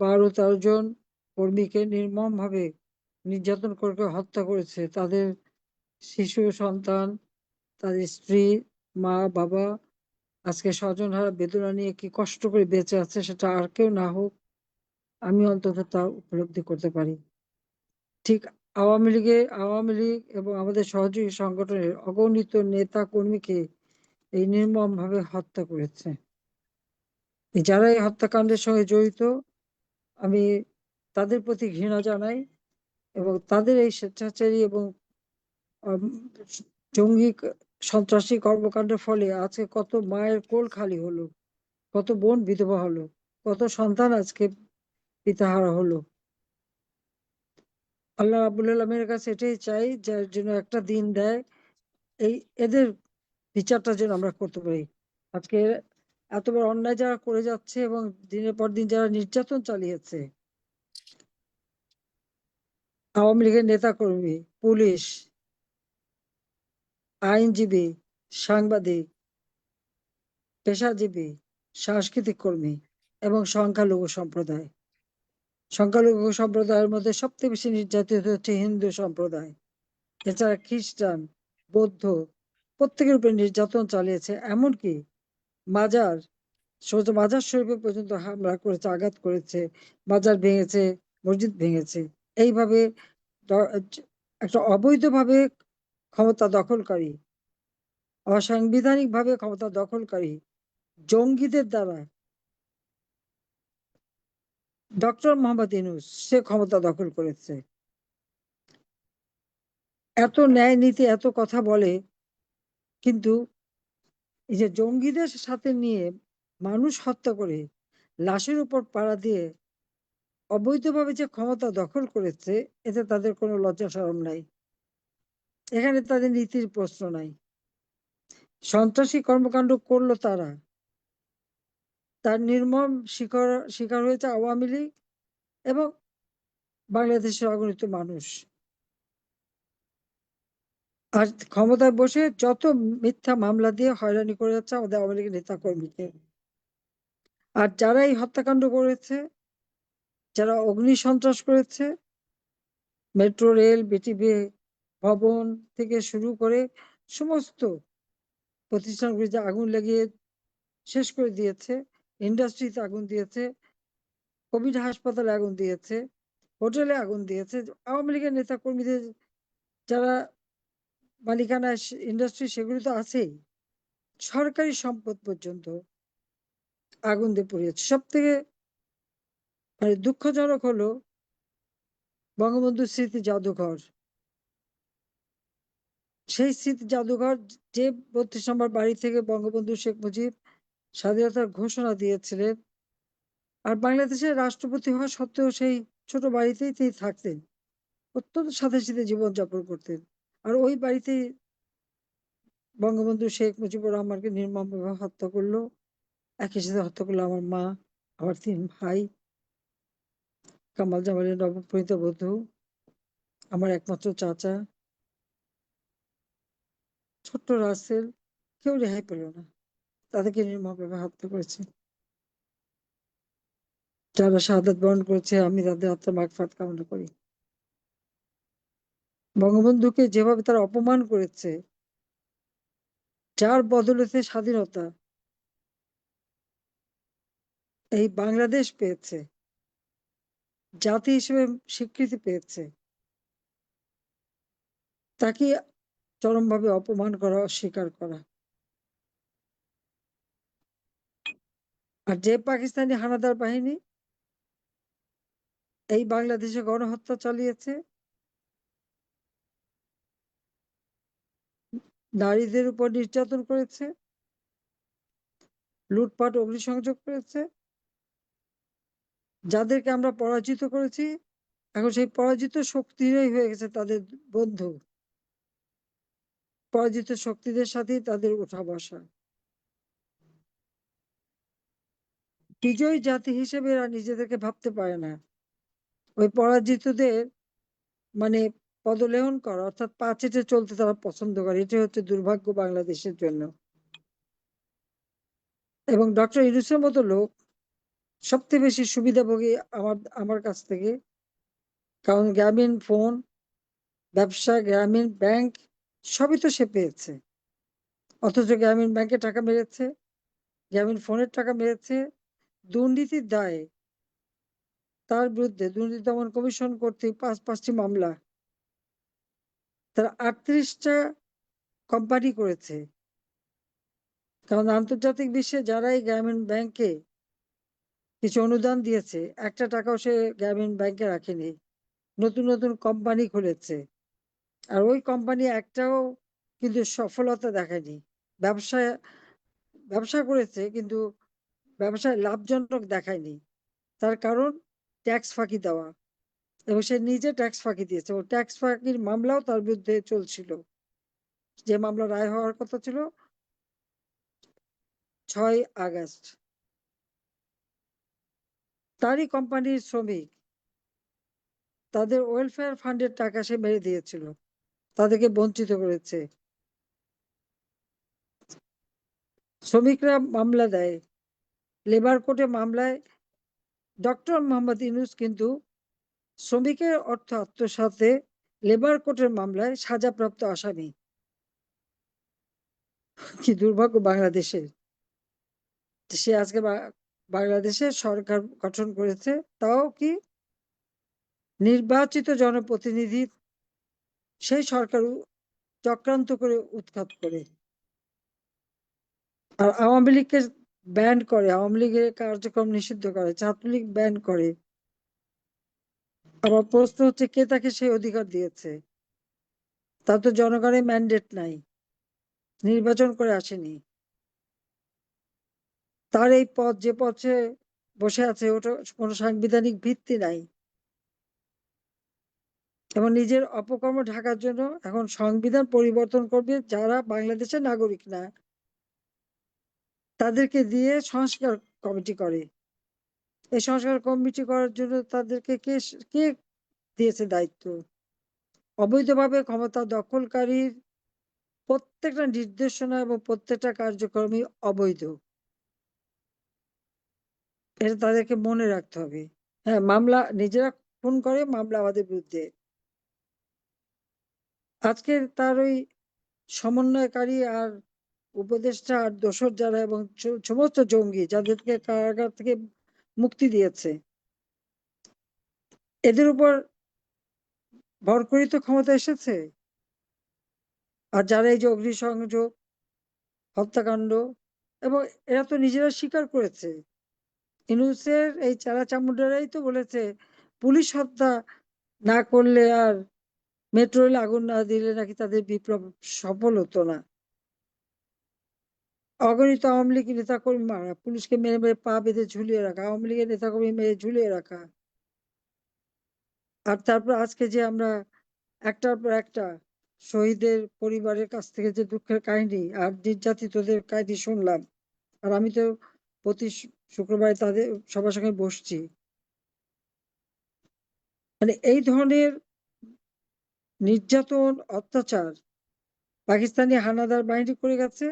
12-13 জন কর্মীকে নির্মমভাবে নির্যাতন করে হত্যা করেছে। তাদের শিশু সন্তান, তাদের স্ত্রী, মা, বাবা আজকে স্বজনহারা বেদনা নিয়ে কি কষ্ট করে বেঁচে আছে, সেটা আর কেউ না হোক আমি অন্তত তা উপলব্ধি করতে পারি। ঠিক আওয়ামী লীগ এবং আমাদের সহযোগী সংগঠনের অগণিত নেতা কর্মীকে এই নির্মমভাবে হত্যা করেছে। যারা এই হত্যাকাণ্ডের সঙ্গে জড়িত, আমি তাদের প্রতি ঘৃণা জানাই এবং তাদের এই স্বেচ্ছাচারী এবং জঙ্গি সন্ত্রাসী কর্মকাণ্ডের ফলে আজকে কত মায়ের কোল খালি হলো, কত বোন বিধবা হলো, কত সন্তান আজকে পিতাহারা হলো। আল্লাহ রাব্বুল আলামিনের কাছে এটাই চাই, যার জন্য একটা দিন দেয়, এই এদের বিচারটা যেন আমরা করতে পারি। আজকে এত বড় অন্যায় যারা করে যাচ্ছে এবং দিনের পর দিন যারা নির্যাতন চালিয়েছে, আওয়ামী লীগের নেতা কর্মী, পুলিশ, আইনজীবী, সাংবাদিক, পেশাজীবী, সাংস্কৃতিক কর্মী এবং সংখ্যালঘু সম্প্রদায়ের মধ্যে সবচেয়ে বেশি নির্যাতিত হচ্ছে হিন্দু সম্প্রদায়। এছাড়া খ্রিস্টান, বৌদ্ধ প্রত্যেকের উপরে নির্যাতন চালিয়েছে। এমনকি মাজার মাজার শরীফে পর্যন্ত হামলা করেছে, আঘাত করেছে, মাজার ভেঙেছে, মসজিদ ভেঙেছে। এইভাবে একটা অবৈধভাবে ক্ষমতা দখলকারী, অসাংবিধানিকভাবে ক্ষমতা দখলকারী জঙ্গিদের দ্বারা ডক্টর মোহাম্মদ ইউনূস সে ক্ষমতা দখল করেছে। এত ন্যায় নীতি, এত কথা বলে, কিন্তু এই যে জঙ্গিদের সাথে নিয়ে মানুষ হত্যা করে লাশের উপর পাড়া দিয়ে অবৈধভাবে যে ক্ষমতা দখল করেছে, এতে তাদের কোনো লজ্জা শরম নাই। এখানে তাদের নীতির প্রশ্ন নাই। সন্ত্রাসী কর্মকাণ্ড করলো তারা, তার নির্মম শিকার হয়েছে আওয়ামী লীগ এবং বাংলাদেশের অগণিত মানুষ। আর ক্ষমতায় বসে যত মিথ্যা মামলা দিয়ে হয়রানি করে যাচ্ছে আমাদের আওয়ামী লীগের নেতা কর্মীকে। আর যারা এই হত্যাকাণ্ড করেছে, যারা অগ্নি সন্ত্রাস করেছে, মেট্রো রেল, বিটিভি ভবন থেকে শুরু করে সমস্ত প্রতিষ্ঠানগুলিতে আগুন লাগিয়ে শেষ করে দিয়েছে, ইন্ডাস্ট্রিতে আগুন দিয়েছে, কোভিড হাসপাতালে আগুন দিয়েছে, হোটেলে আগুন দিয়েছে। আওয়ামী লীগের নেতা কর্মীদের যারা মালিকানা ইন্ডাস্ট্রি, সেগুলি তো আছেই, সরকারি সম্পদ পর্যন্ত আগুন দিয়ে পুড়িয়েছে। সব থেকে মানে দুঃখজনক হলো বঙ্গবন্ধু স্মৃতি জাদুঘর। সেই স্মৃতি জাদুঘর, যে 32 নম্বর বাড়ি থেকে বঙ্গবন্ধু শেখ মুজিব স্বাধীনতার ঘোষণা দিয়েছিলেন, আর বাংলাদেশের রাষ্ট্রপতি হওয়া সত্ত্বেও সেই ছোট বাড়িতেই তিনি থাকতেন, অত্যন্ত সাদাসিধে জীবনযাপন করতেন। আর ওই বাড়িতেই বঙ্গবন্ধু শেখ মুজিবুর রহমানকে নির্মমভাবে হত্যা করলো। একই সাথে হত্যা করলো আমার মা, আমার 3 ভাই, কামাল জামালের নবপরিণীত বধূ, আমার একমাত্র চাচা, ছোট্ট রাসেল। কেউ রেহাই পেল না, তাদেরকে নির্মমভাবে হত্যা করেছে। যারা শাহাদাত বরণ করেছে, আমি তাদের আত্মার মাগফিরাত কামনা করি। বঙ্গবন্ধুকে যেভাবে তারা অপমান করেছে, যার বদৌলতে স্বাধীনতা এই বাংলাদেশ পেয়েছে, জাতি হিসেবে স্বীকৃতি পেয়েছে, তাকে চরমভাবে অপমান করা, অস্বীকার করা। আর যে পাকিস্তানি হানাদার বাহিনী এই বাংলাদেশে গণহত্যা চালিয়েছে, নারীদের উপর নির্যাতন করেছে, লুটপাট, অগ্নিসংযোগ করেছে, যাদেরকে আমরা পরাজিত করেছি, এখন সেই পরাজিত শক্তিরাই হয়ে গেছে তাদের বন্ধু। পরাজিত শক্তিদের সাথেই তাদের উঠা বসা। বিজয়ী জাতি হিসেবে এরা নিজেদেরকে ভাবতে পারে না। ওই পরাজিতদের মানে পদলেহন করা, অর্থাৎ পা চেটে চলতে তারা পছন্দ করে। এটা হচ্ছে দুর্ভাগ্য বাংলাদেশের জন্য। এবং ডক্টর ইউনূসের মতো লোক সবচেয়ে বেশি সুবিধাভোগী আমার কাছ থেকে, কারণ গ্রামীণ ফোন, ব্যবসা, গ্রামীণ ব্যাংক সবই তো সে পেয়েছে। অথচ গ্রামীণ ব্যাংকে টাকা মেরেছে, গ্রামীণ ফোনের টাকা মেরেছে। দুর্নীতির দায়ে তার বিরুদ্ধে দুর্নীতি দমন কমিশন কর্তৃক পাঁচটি মামলা। তারা 38টা কোম্পানি করেছে। কারণ আন্তর্জাতিক বিশ্বে যারাই গ্রামীণ ব্যাংকে কিছু অনুদান দিয়েছে, একটা টাকাও সে গ্রামীণ ব্যাংকে রাখেনি, নতুন নতুন কোম্পানি খুলেছে। আর ওই কোম্পানি একটাও কিন্তু সফলতা দেখায়নি। ব্যবসায় ব্যবসা করেছে কিন্তু ব্যবসায় লাভজনক দেখায়নি। তার কারণ ট্যাক্স ফাঁকি দেওয়া, এবং সে নিজে ট্যাক্স ফাঁকি দিয়েছে। ও ট্যাক্স ফাঁকির মামলাও তার বিরুদ্ধে চলছিল, যে মামলা রায় হওয়ার কথা ছিল 6 আগস্ট। তারই কোম্পানির শ্রমিক, তাদের ওয়েলফেয়ার ফান্ডের টাকা সে মেরে দিয়েছিল, তাদেরকে বঞ্চিত করেছে। শ্রমিকরা মামলা দেয়, লেবার কোর্টে মামলায় ডক্টর মোহাম্মদ ইউনূস কিন্তু শ্রমিকের অর্থ আত্মসাতে লেবার কোর্টের মামলায় সাজাপ্রাপ্ত আসামি। কি দুর্ভাগ্য বাংলাদেশের! সে আজকে বাংলাদেশের সরকার গঠন করেছে, তাও কি নির্বাচিত জনপ্রতিনিধি সেই সরকার চক্রান্ত করে উৎখাত করে। আর আওয়ামী লীগকে ব্যান করে, আওয়ামী লীগের কার্যক্রম নিষিদ্ধ করে, ছাত্রলীগ ব্যান করে। আবার প্রশ্ন হচ্ছে, কে তাকে সেই অধিকার দিয়েছে? তার তো জনগণের ম্যান্ডেট নাই, নির্বাচন করে আসেনি। তার এই পদ, যে পথে বসে আছে, ওটা কোনো সাংবিধানিক ভিত্তি নাই। এবং নিজের অপকর্ম ঢাকার জন্য এখন সংবিধান পরিবর্তন করবে যারা বাংলাদেশের নাগরিক না, তাদেরকে দিয়ে সংস্কার কমিটি করে। এই সংস্কার কমিটি করার জন্য তাদেরকে কে কে দিয়েছে দায়িত্ব? অবৈধভাবে ক্ষমতা দখলকারীর প্রত্যেকটা নির্দেশনা এবং প্রত্যেকটা কার্যক্রমই অবৈধ। এটা তাদেরকে মনে রাখতে হবে। হ্যাঁ, মামলা নিজেরা খুন করে, মামলা আমাদের বিরুদ্ধে। আজকে তার ওই সমন্বয়কারী আর উপদেষ্টা আর দোসর যারা, এবং সমস্ত জঙ্গি যাদেরকে কারাগার থেকে মুক্তি দিয়েছে, এদের উপর ভর করেই তো ক্ষমতা এসেছে। আর যারা এই যে অগ্নিসংযোগ, হত্যাকাণ্ড, এবং এরা তো নিজেরা স্বীকার করেছে। ইউনূসের এই চারা চামুন্ডারাই তো বলেছে পুলিশ হত্যা না করলে, আর মেট্রো রেলে আগুন না দিলে নাকি তাদের বিপ্লব সফল হতো না। অগণিত আওয়ামী লীগ নেতাকর্মী মারা, পুলিশকে মেরে মেরে পা বেঁধে ঝুলিয়ে রাখা, আওয়ামী লীগের নেতাকর্মী মেরে ঝুলিয়ে রাখা। আর তারপর আজকে যে আমরা একটার পর একটা শহীদের পরিবারের কাছ থেকে যে দুঃখের কাহিনী আর নির্যাতিতদের কাহিনী শুনলাম, আর আমি তো প্রতি শুক্রবারে তাদের সবার সঙ্গে বসছি। মানে এই ধরনের নির্যাতন, অত্যাচার পাকিস্তানি হানাদার বাহিনী করে গেছে।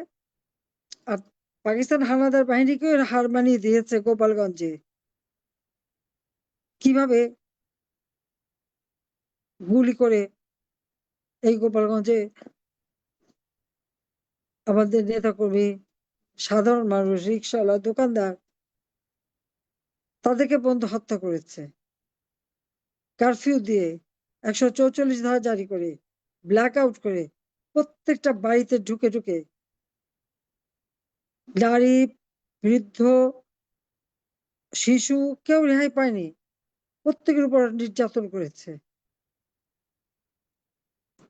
আর পাকিস্তান হানাদার বাহিনীকেও হার মানিয়ে দিয়েছে গোপালগঞ্জে। কিভাবে? গুলি করে এই গোপালগঞ্জে আমাদের নেতাকর্মী, সাধারণ মানুষ, রিক্সাওয়ালা, দোকানদার, তাদেরকে পর্যন্ত হত্যা করেছে। কারফিউ দিয়ে, 144 ধারা জারি করে, ব্ল্যাক আউট করে, প্রত্যেকটা বাড়িতে ঢুকে ঢুকে নারী, বৃদ্ধ, শিশু কেউ রেহাই পায়নি, প্রত্যেকের উপর নির্যাতন করেছে।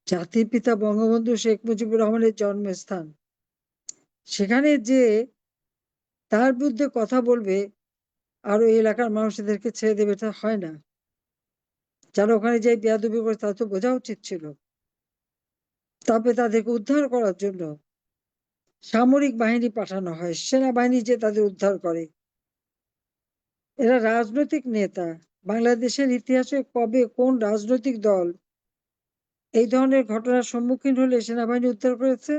জাতির পিতা বঙ্গবন্ধু শেখ মুজিবুর রহমানের জন্মস্থান, সেখানে যে তার বিরুদ্ধে কথা বলবে আর ওই এলাকার মানুষদেরকে ছেড়ে দেবে, এটা হয় না। যারা ওখানে যে বেয়াদবি করে, তা তো বোঝা উচিত ছিল। তবে তাদেরকে উদ্ধার করার জন্য সামরিক বাহিনী পাঠানো হয়, সেনাবাহিনী যে তাদের উদ্ধার করে। এরা রাজনৈতিক নেতা। বাংলাদেশের ইতিহাসে কবে কোন রাজনৈতিক দল এই ধরনের ঘটনার সম্মুখীন হলে সেনাবাহিনী উদ্ধার করেছে?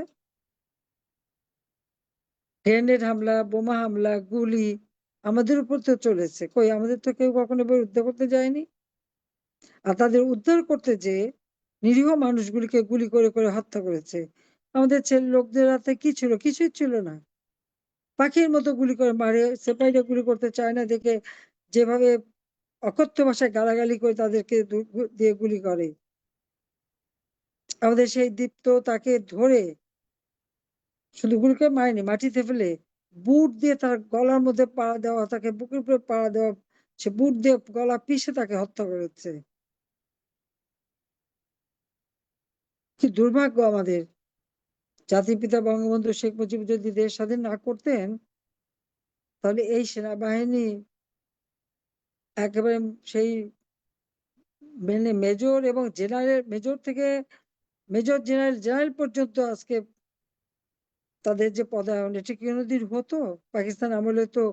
গ্রেনেড হামলা, বোমা হামলা, গুলি, আমাদের উপর তো চলেছে, কই আমাদের তো কেউ কখনো উদ্ধার করতে যায়নি। আর তাদের উদ্ধার করতে যে নিরীহ মানুষগুলিকে গুলি করে করে হত্যা করেছে। আমাদের ছেলে লোকদের হাতে কি ছিল? কিছুই ছিল না। পাখির মতো গুলি করে মারে, সেপাইরা গুলি করতে চায় না দেখে যেভাবে অকথ্য ভাষায় গালাগালি করে তাদেরকে দিয়ে গুলি করে। আমাদের সেই দীপ্ত তাকে ধরে শুধু গুলি করে মারেনি, মাটিতে ফেলে বুট দিয়ে তার গলার মধ্যে পাড়া দেওয়া, তাকে বুকের উপরে পাড়া দেওয়া, সে বুট দিয়ে গলা পিষে তাকে হত্যা করেছে। কি দুর্ভাগ্য আমাদের। জাতির পিতা বঙ্গবন্ধু শেখ মুজিব যদি দেশ স্বাধীন না করতেন, তাহলে এই সেনাবাহিনী একেবারে সেই মেজর এবং জেনারেল, মেজর থেকে মেজর জেনারেল, জেনারেল পর্যন্ত আজকে তাদের যে পদায়ন, এটা কি কোনোদিন হতো? পাকিস্তান আমলে তো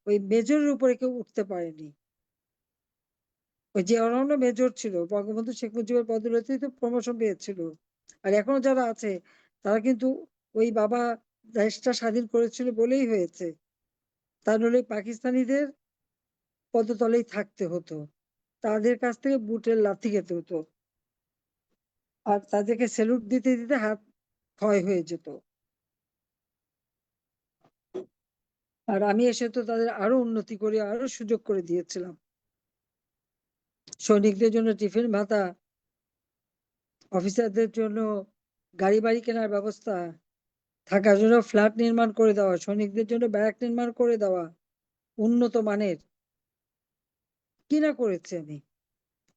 ওই মেজরের উপরে কেউ উঠতে পারেনি। ওই যে অন্যান্য মেজর ছিল, বঙ্গবন্ধু শেখ মুজিবের বদৌলতেই তো প্রমোশন পেয়েছিল। আর এখনো যারা আছে তারা কিন্তু ওই বাবা দেশটা স্বাধীন করেছিল বলেই হয়েছে। তা নইলে পাকিস্তানিদের পদতলেই থাকতে হতো, তাদের কাছ থেকে বুটের লাথি খেতে হতো, আর তাদেরকে স্যালুট দিতে দিতে হাত ক্ষয় হয়ে যেত। আর আমি এসে তো তাদের আরো উন্নতি করে আরো সুযোগ করে দিয়েছিলাম। সৈনিকদের জন্য টিফিন ভাতা, অফিসারদের জন্য গাড়ি বাড়ি কেনার ব্যবস্থা, থাকার জন্য ফ্ল্যাট নির্মাণ করে দেওয়া, সৈনিকদের জন্য ব্যারাক নির্মাণ করে দেওয়া উন্নত মানের। কি না করেছি আমি!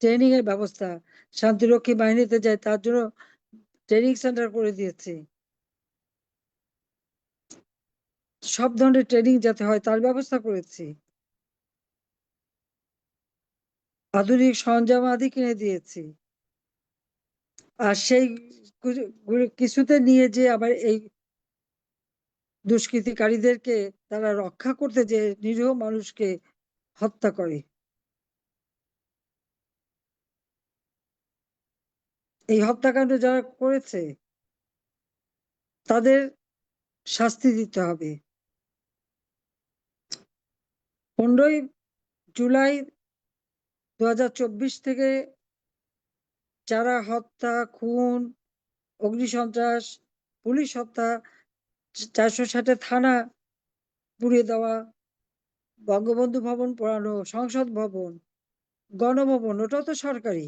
ট্রেনিং এর ব্যবস্থা, শান্তিরক্ষী বাহিনীতে যায় তার জন্য ট্রেনিং সেন্টার করে দিয়েছি। সব ধরনের ট্রেনিং যাতে হয় তার ব্যবস্থা করেছি। আধুনিক সরঞ্জাম আদি কিনে দিয়েছি। আর সেই কিছুতে নিয়ে যে আবার এই দুষ্কৃতিকারীদেরকে তারা রক্ষা করতে যে নিরীহ মানুষকে হত্যা করে, এই হত্যাকাণ্ড যারা করেছে তাদের শাস্তি দিতে হবে। 15ই জুলাই 2024 থেকে যারা হত্যা, খুন, অগ্নিসন্ত্রাস, পুলিশ হত্যা, 460 থানা পুড়িয়ে দেওয়া, বঙ্গবন্ধু ভবন পোড়ানো, সংসদ ভবন, গণভবন, ওটাও তো সরকারি,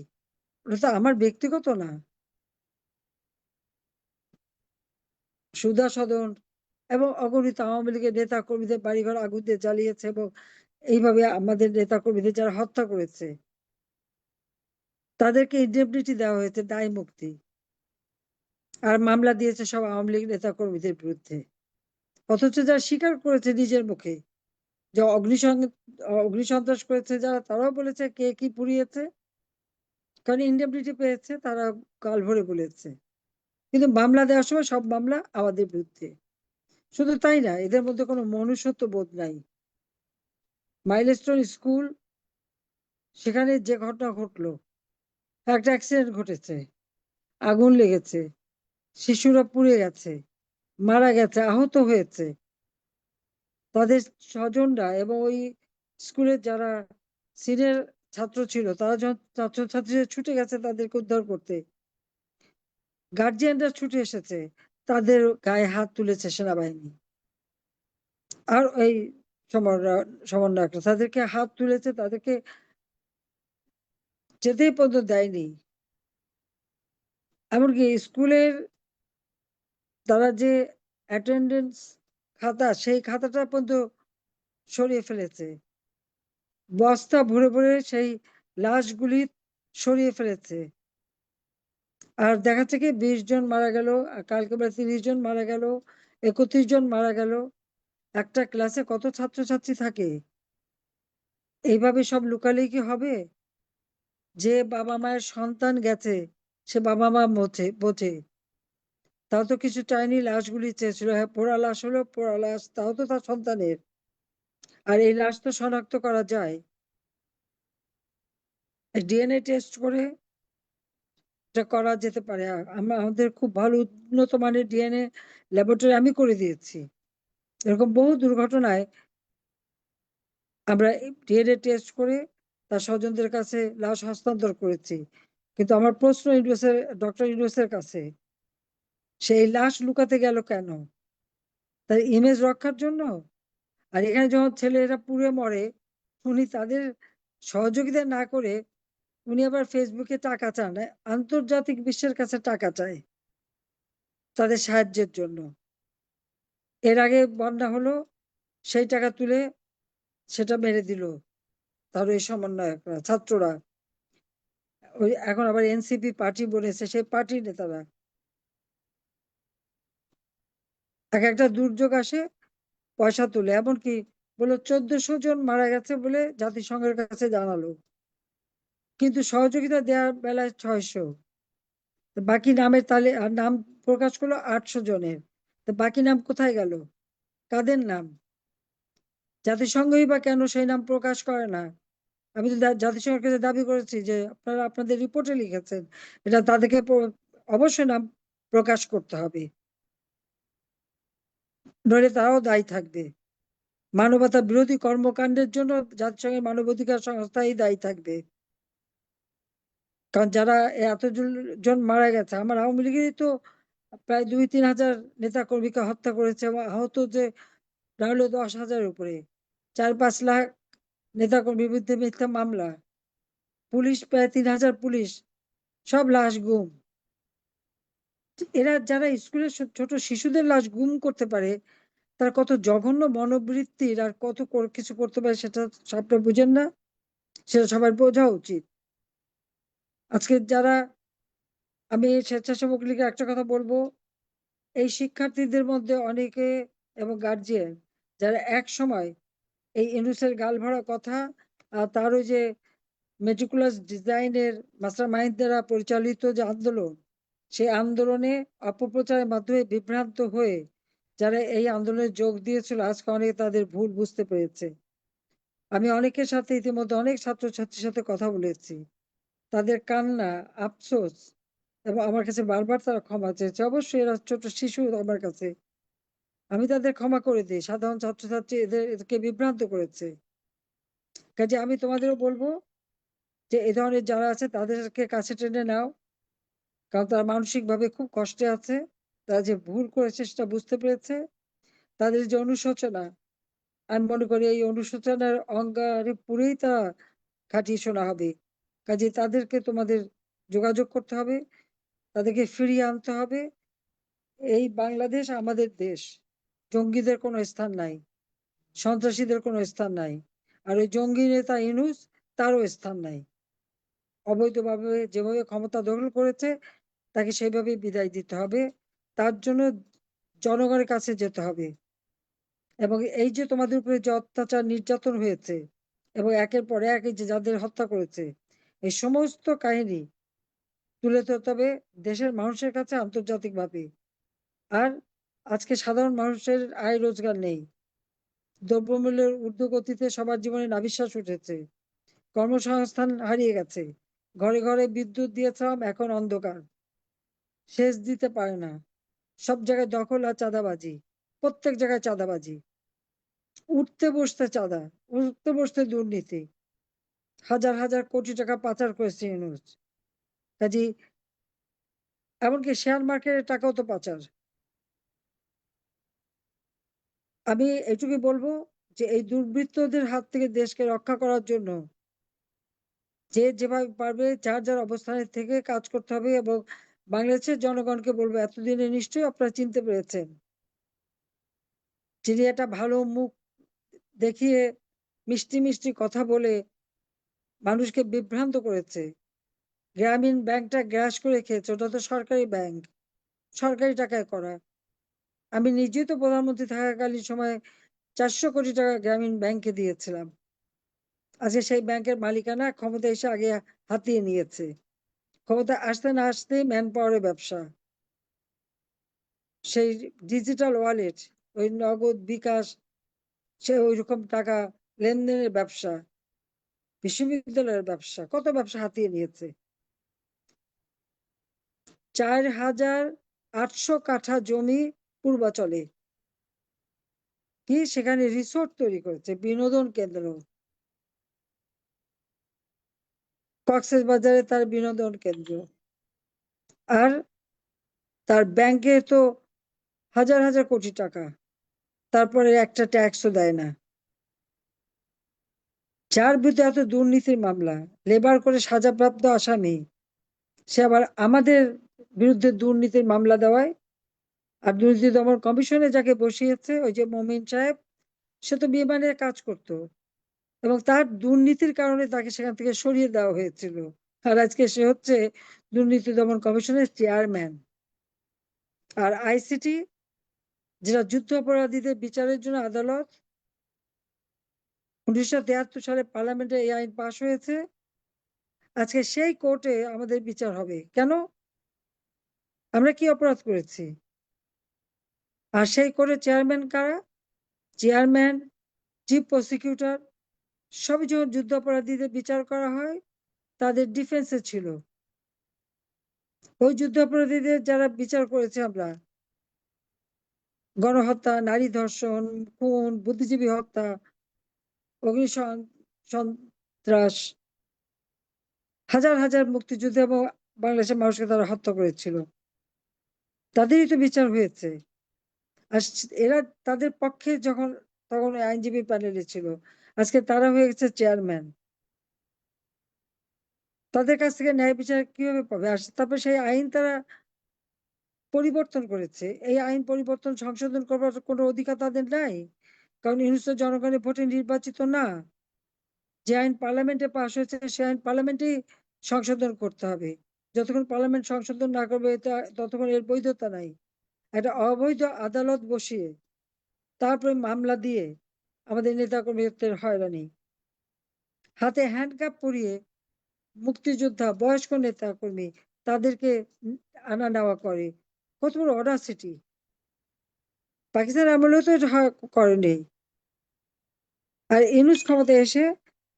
ওটা তো আমার ব্যক্তিগত না। সুধা সদন এবং অগণিত আওয়ামী লীগের নেতা কর্মীদের বাড়িঘর আগুন দিয়ে জ্বালিয়েছে, এবং এইভাবে আমাদের নেতা কর্মীদের যারা হত্যা করেছে তাদেরকে ইনডেমনিটি দেওয়া হয়েছে, দায় মুক্তি। আর মামলা দিয়েছে সব আওয়ামী লীগ নেতা কর্মীদের বিরুদ্ধে। অথচ যারা স্বীকার করেছে নিজের মুখে যে অগ্নিসন্ত্রাস করেছে যারা, তারাও বলেছে কে কি পুড়িয়েছে, কারণ ইনডেমনিটি পেয়েছে, তারা গাল ভরে বলেছে। কিন্তু মামলা দেওয়ার সময় সব মামলা আমাদের বিরুদ্ধে। শুধু তাই না, এদের মধ্যে কোনো মনুষ্যত্ব বোধ নাই। মাইলস্টোন স্কুল, সেখানে যে ঘটনা ঘটলো, একটা অ্যাক্সিডেন্ট ঘটেছে, আগুন লেগেছে, শিশুরা পুড়ে গেছে, মারা গেছে, আহত হয়েছে, তাদের স্বজনরা এবং ওই স্কুলের যারা সিনিয়র ছাত্র ছিল তারা যখন ছাত্রছাত্রীরা ছুটে গেছে তাদেরকে উদ্ধার করতে, গার্জিয়ানরা ছুটে এসেছে, তাদের গায়ে হাত তুলেছে সেনাবাহিনী। আর এই সমন্বয়করা তাদেরকে হাত তুলেছে, তাদেরকে যেতেই পর্যন্ত দেয়নি। এমনকি স্কুলের তারা যে অ্যাটেন্ডেন্স খাতা, সেই খাতাটা পর্যন্ত সরিয়ে ফেলেছে, বস্তা ভরে ভরে সেই লাশগুলি সরিয়ে ফেলেছে। আর দেখা যাচ্ছে কি 20 জন মারা গেল, কালকে 30 জন মারা গেল, 31 জন মারা গেল। একটা ক্লাসে কত ছাত্রছাত্রী থাকে? এইভাবে সব লুকালেই কি হবে? যে বাবা মায়ের সন্তান গেছে সে বাবা মা বোঝে, তাও তো কিছু চাইনি, লাশগুলি চেয়েছিল। হ্যাঁ, পোড়া লাশ হলো পোড়া লাশ, তাও তো তার সন্তানের। আর এই লাশ তো শনাক্ত করা যায়, ডিএনএ টেস্ট করে এটা করা যেতে পারে। আমাদের খুব ভালো উন্নত মানের ডিএনএ ল্যাবরেটরি আমি করে দিয়েছি। এরকম বহু দুর্ঘটনায় আমরা ডিএনএ টেস্ট করে তার স্বজনদের কাছে লাশ হস্তান্তর করেছি, কিন্তু আমার প্রশ্ন ডক্টর ইউনূসের কাছে, সেই লাশ লুকাতে গেল কেন? তার ইমেজ রক্ষার জন্য? আর এখানে যখন ছেলেরা পুড়ে মরে, উনি তাদের সহযোগিতা না করে উনি আবার ফেসবুকে টাকা চান, আন্তর্জাতিক বিশ্বের কাছে টাকা চায় তাদের সাহায্যের জন্য। এর আগে বন্যা হলো, সেই টাকা তুলে সেটা মেরে দিল তার ওই সমন্বয়করা, ছাত্ররা। ওই এখন আবার এনসিপি পার্টি বলেছে, সেই পার্টির নেতারা। একটা দুর্যোগ আসে, পয়সা তুলে, এমনকি বলে 1400 জন মারা গেছে বলে জাতিসংঘের কাছে জানালো, কিন্তু সহযোগিতা দেওয়ার বেলায় 600। বাকি নামের নাম প্রকাশ করলো 800 জনের। তো বাকি নাম কোথায় গেল? কাদের নাম? জাতিসংঘই বা কেন সেই নাম প্রকাশ করে না? আমি তো জাতিসংঘের কাছে দাবি করেছি যে আপনারা আপনাদের রিপোর্টে লিখেছেন, এটা তাদেরকে অবশ্যই নাম প্রকাশ করতে হবে, নইলে তারাও দায়ী থাকবে। মানবতা বিরোধী কর্মকাণ্ডের জন্য জাতিসংঘের মানবাধিকার সংস্থাই দায়ী থাকবে। কারণ যারা জন মারা গেছে, আমার আওয়ামী লীগেরই তো প্রায় 2-3 হাজার নেতা কর্মীকে হত্যা করেছে, এবং আহত যে হলো 10,000-এর উপরে। 4-5 লাখ নেতা কর্মীর বিরুদ্ধে মিথ্যা মামলা, পুলিশ প্রায় 3,000 পুলিশ, সব লাশ গুম। এরা যারা স্কুলের ছোট শিশুদের লাশ গুম করতে পারে, তার কত জঘন্য মনোবৃত্তির আর কত কিছু করতে পারে, সেটা সবটা বুঝেন না? সেটা সবার বোঝা উচিত। আজকে যারা, আমি স্বেচ্ছাসেবক লীগের একটা কথা বলবো, এই শিক্ষার্থীদের মধ্যে অনেকে এবং গার্জিয়ান যারা এক সময় এই ইউনূসের গাল ভরা কথা আর তার ওই যে মেটিকুলাস ডিজাইনের মাস্টার মাইন্ড দ্বারা পরিচালিত যে আন্দোলন, সেই আন্দোলনে অপপ্রচারের মাধ্যমে বিভ্রান্ত হয়ে যারা এই আন্দোলনে যোগ দিয়েছিল, আজকে অনেকে তাদের ভুল বুঝতে পেরেছে। আমি অনেকের সাথে ইতিমধ্যে অনেক ছাত্রছাত্রীর সাথে কথা বলেছি, তাদের কান্না, আফসোস, এবং আমার কাছে বারবার তারা ক্ষমা চেয়েছে। অবশ্যই এরা ছোট শিশু আমার কাছে, আমি তাদের ক্ষমা করে দিই। সাধারণ ছাত্রছাত্রী এদেরকে বিভ্রান্ত করেছে। কাজে আমি তোমাদেরও বলবো যে এই ধরনের যারা আছে তাদেরকে কাছে টেনে নাও, কারণ তারা মানসিক ভাবে খুব কষ্টে আছে। তারা যে ভুল করেছে সেটা বুঝতে পেরেছে। তাদের যে অনুশোচনা, আমি মনে করি এই অনুশোচনার অঙ্গারে পুরেই তারা খাঁটি শোনা হবে। কাজে তাদেরকে তোমাদের যোগাযোগ করতে হবে, তাদেরকে ফিরিয়ে আনতে হবে। এই বাংলাদেশ আমাদের দেশ, জঙ্গিদের কোনো স্থান নাই, সন্ত্রাসীদের কোনো স্থান নাই, আর ওই জঙ্গি নেতা ইউনূস, তারও স্থান নাই। অবৈধভাবে যেভাবে ক্ষমতা দখল করেছে, তাকে সেইভাবে বিদায় দিতে হবে। তার জন্য জনগণের কাছে যেতে হবে, এবং এই যে তোমাদের উপরে যে অত্যাচার নির্যাতন হয়েছে, এবং একের পর এক এই যে যাদের হত্যা করেছে, এই সমস্ত কাহিনী তুলে ধরতে হবে দেশের মানুষের কাছে আন্তর্জাতিকভাবে। আর আজকে সাধারণ মানুষের আয় রোজগার নেই, দ্রব্যমূল্যের ঊর্ধ্বগতিতে সবার জীবনে নাভিশ্বাস উঠেছে, কর্মসংস্থান হারিয়ে গেছে, ঘরে ঘরে বিদ্যুৎ দিয়েছিলাম, এখন অন্ধকার, সেচ দিতে পারে না, সব জায়গায় দখল আর চাঁদাবাজি, প্রত্যেক জায়গায় চাঁদাবাজি, উঠতে বসতে চাঁদা, উঠতে বসতে দুর্নীতি, হাজার হাজার কোটি টাকা পাচার করেছে ইউনূস। কাজী এমনকি শেয়ার মার্কেটের টাকাও তো পাচার। আমি এটুকুই বলবো যে এই দুর্বৃত্তদের হাত থেকে দেশকে রক্ষা করার জন্য যে যেভাবে পারবে যার যার অবস্থানে থেকে কাজ করতে হবে, এবং বাংলাদেশের জনগণকে বলবো, এতদিনে নিশ্চয়ই আপনারা চিনতে পেরেছেন যিনি একটা ভালো মুখ দেখিয়ে মিষ্টি মিষ্টি কথা বলে মানুষকে বিভ্রান্ত করেছে। গ্রামীণ ব্যাংকটা গ্রাস করে খেয়েছে, ওটা তো সরকারি ব্যাংক, সরকারি টাকায় করা। আমি নিজেই তো প্রধানমন্ত্রী থাকাকালীন সময় 400 কোটি টাকা গ্রামীণ ব্যাংকে দিয়েছিলাম। আজকে সেই ব্যাংকের মালিকানা ক্ষমতা এসে আগে হাতিয়ে নিয়েছে। ক্ষমতা আসতে না আসতেই ম্যান পাওয়ারের ব্যবসা, সেই ডিজিটাল ওয়ালেট, ওই নগদ বিকাশ, সে ওই রকম টাকা লেনদেনের ব্যবসা, বিশ্ববিদ্যালয়ের ব্যবসা, কত ব্যবসা হাতিয়ে নিয়েছে। 4,800 কাঠা জমি পূর্বাচলে, কি সেখানে রিসোর্ট তৈরি করেছে, বিনোদন কেন্দ্র, কক্সেস বাজারে তার বিনোদন কেন্দ্র, আর তার ব্যাংকে তো হাজার হাজার কোটি টাকা, তারপরে একটা ট্যাক্সও দেয় না। যার বিরুদ্ধে এত দুর্নীতির মামলা, লেবার করে সাজাপ্রাপ্ত আসামি, সে আবার আমাদের বিরুদ্ধে দুর্নীতির মামলা দেওয়ায়। আর দুর্নীতি দমন কমিশনে যাকে বসিয়েছে, ওই যে মমিন সাহেব, সে তো বিমানের কাজ করতো, এবং তার দুর্নীতির কারণে তাকে সেখান থেকে সরিয়ে দেওয়া হয়েছিল। আর আজকে সে হচ্ছে দুর্নীতি দমন কমিশনের চেয়ারম্যান। আর আইসিটি, যেটা যুদ্ধ অপরাধীদের বিচারের জন্য আদালত, 1973 সালে পার্লামেন্টে এই আইন পাশ হয়েছে। আজকে সেই কোর্টে আমাদের বিচার হবে কেন? আমরা কি অপরাধ করেছি? আর সেই কোর্টের চেয়ারম্যান কারা? চেয়ারম্যান, চিফ প্রসিকিউটর, সবই যখন যুদ্ধাপরাধীদের বিচার করা হয়, তাদের ডিফেন্সে ছিল। ওই যুদ্ধাপরাধীদের যারা বিচার করেছে আমরা, গণহত্যা, নারী ধর্ষণ, খুন, বুদ্ধিজীবী হত্যা, সন্ত্রাস, হাজার হাজার মুক্তিযুদ্ধ এবং বাংলাদেশের মানুষকে তারা হত্যা করেছিল, তাদেরই তো বিচার হয়েছে। আর এরা তাদের পক্ষে যখন, তখন আইনজীবী প্যানেলে ছিল, আজকে তারা হয়ে গেছে চেয়ারম্যান। তাদের কাছ থেকে ন্যায় বিচার কিভাবে পাবে? আর তারপর সেই আইন তারা পরিবর্তন করেছে। এই আইন পরিবর্তন, সংশোধন করবার কোনো অধিকার তাদের নাই, কারণ ইউনূস জনগণের ভোটে নির্বাচিত না। যে আইন পার্লামেন্টে পাশ হয়েছে, সে আইন পার্লামেন্টেই সংশোধন করতে হবে। যতক্ষণ পার্লামেন্ট সংশোধন না করবে, ততক্ষণ এর বৈধতা নাই। একটা অবৈধ আদালত বসিয়ে তারপরে মামলা দিয়ে আমাদের নেতাকর্মীদের হয়রানি, হাতে হ্যান্ডকাপ পরিয়ে মুক্তিযোদ্ধা, বয়স্ক নেতাকর্মী, তাদেরকে আনা নেওয়া করে। কত বড় অডাসিটি! পাকিস্তান আমলেও তো এটা করেনি। আর ইউনূস ক্ষমতায় এসে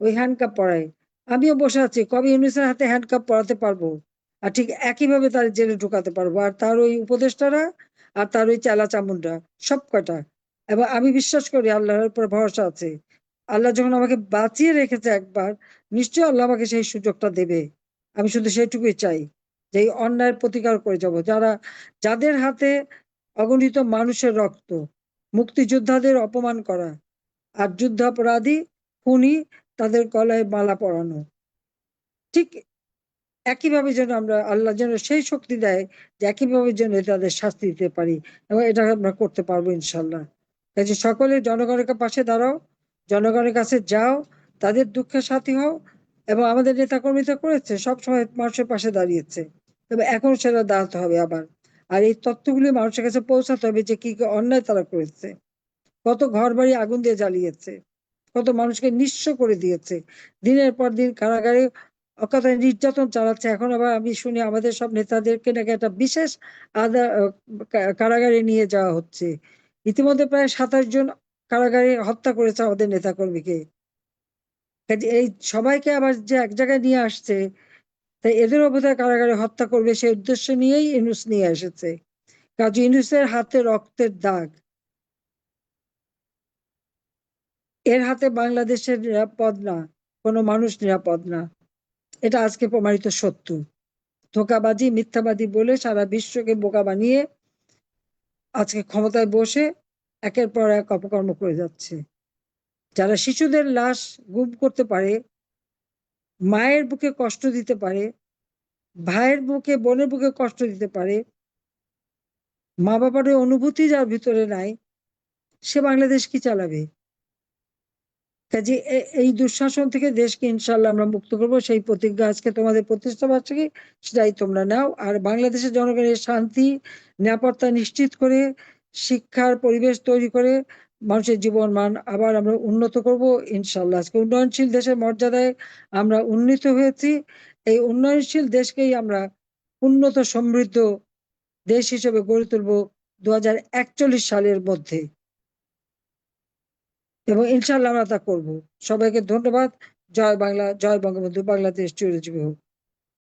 ওই হ্যান্ডকাপ পরায়। আমিও বসে আছি, কবে ইউনূসের হাতে হ্যান্ডকাপ পরাতে পারবো, আর ঠিক একইভাবে তার জেলে ঢুকাতে পারবো। আর তার ওই উপদেষ্টারা, আর তার ওই চেলা চামুন্ডা, সব কটা। এবং আমি বিশ্বাস করি, আল্লাহর উপর ভরসা আছে। আল্লাহ যখন আমাকে বাঁচিয়ে রেখেছে একবার, নিশ্চয়ই আল্লাহ আমাকে সেই সুযোগটা দেবে। আমি শুধু সেটুকুই চাই, যে এই অন্যায়ের প্রতিকার করে যাব। যাদের হাতে অগণিত মানুষের রক্ত, মুক্তিযোদ্ধাদের অপমান করা, আর যুদ্ধাপরাধী, খুনি, তাদের গলায় মালা পরানো, ঠিক একইভাবে যেন আমরা, আল্লাহ যেন সেই শক্তি দেয় যে একইভাবে যেন তাদের শাস্তি দিতে পারি, এবং এটা আমরা করতে পারবো ইনশাল্লাহ। কাজে সকলে জনগণের পাশে দাঁড়াও, জনগণের কাছে যাও, তাদের দুঃখের সাথী হও। এবং আমাদের নেতাকর্মীরা করেছে, সবসময় মানুষের পাশে দাঁড়িয়েছে, তবে এখন সেটা দাঁড়াতে হবে আবার। আর এই তথ্যগুলি মানুষের কাছে পৌঁছাতে হবে, যে কি কি অন্যায় তারা করেছে, কত ঘর বাড়ি আগুন দিয়ে জ্বালিয়েছে, কত মানুষকে নিঃস্ব করে দিয়েছে, দিনের পর দিন কারাগারে অকাতরে নির্যাতন চালাচ্ছে। এখন আবার আমি শুনি আমাদের সব নেতাদেরকে নাকি একটা বিশেষ কারাগারে নিয়ে যাওয়া হচ্ছে। ইতিমধ্যে প্রায় 27 জন কারাগারে হত্যা করেছে আমাদের নেতাকর্মীকে। এই সবাইকে আবার যে এক জায়গায় নিয়ে আসছে, তাই এদেরও বোধহয় কারাগারে হত্যা করবে, সেই উদ্দেশ্য নিয়েই ইউনূস নিয়ে এসেছে। কাজী ইউনূসের হাতে রক্তের দাগ, এর হাতে বাংলাদেশের নিরাপদ না, কোনো মানুষ নিরাপদ না। এটা আজকে প্রমাণিত সত্য। ধোঁকাবাজি, মিথ্যাবাদী বলে সারা বিশ্বকে বোকা বানিয়ে আজকে ক্ষমতায় বসে একের পর এক অপকর্ম করে যাচ্ছে। যারা শিশুদের লাশ গুম করতে পারে, মায়ের বুকে কষ্ট দিতে পারে, ভাইয়ের বুকে, বোনের বুকে কষ্ট দিতে পারে, মা বাবার অনুভূতি যার ভিতরে নাই, সে বাংলাদেশ কি চালাবে? কাজে এই দুঃশাসন থেকে দেশকে ইনশাল্লাহ আমরা মুক্ত করবো, সেই প্রতিজ্ঞা আজকে তোমাদের প্রতিষ্ঠা বার্ষিকী, সেটাই তোমরা নাও। আর বাংলাদেশের জনগণের শান্তি, নিরাপত্তা নিশ্চিত করে, শিক্ষার পরিবেশ তৈরি করে মানুষের জীবন মান আবার আমরা উন্নত করব ইনশাল্লাহ। আজকে উন্নয়নশীল দেশের মর্যাদায় আমরা উন্নীত হয়েছি। এই উন্নয়নশীল দেশকেই আমরা উন্নত সমৃদ্ধ দেশ হিসেবে গড়ে তুলবো 2041 সালের মধ্যে, এবং ইনশাল্লাহ আমরা তা করবো। সবাইকে ধন্যবাদ। জয় বাংলা, জয় বঙ্গবন্ধু, বাংলাদেশ চিরজীবী হোক।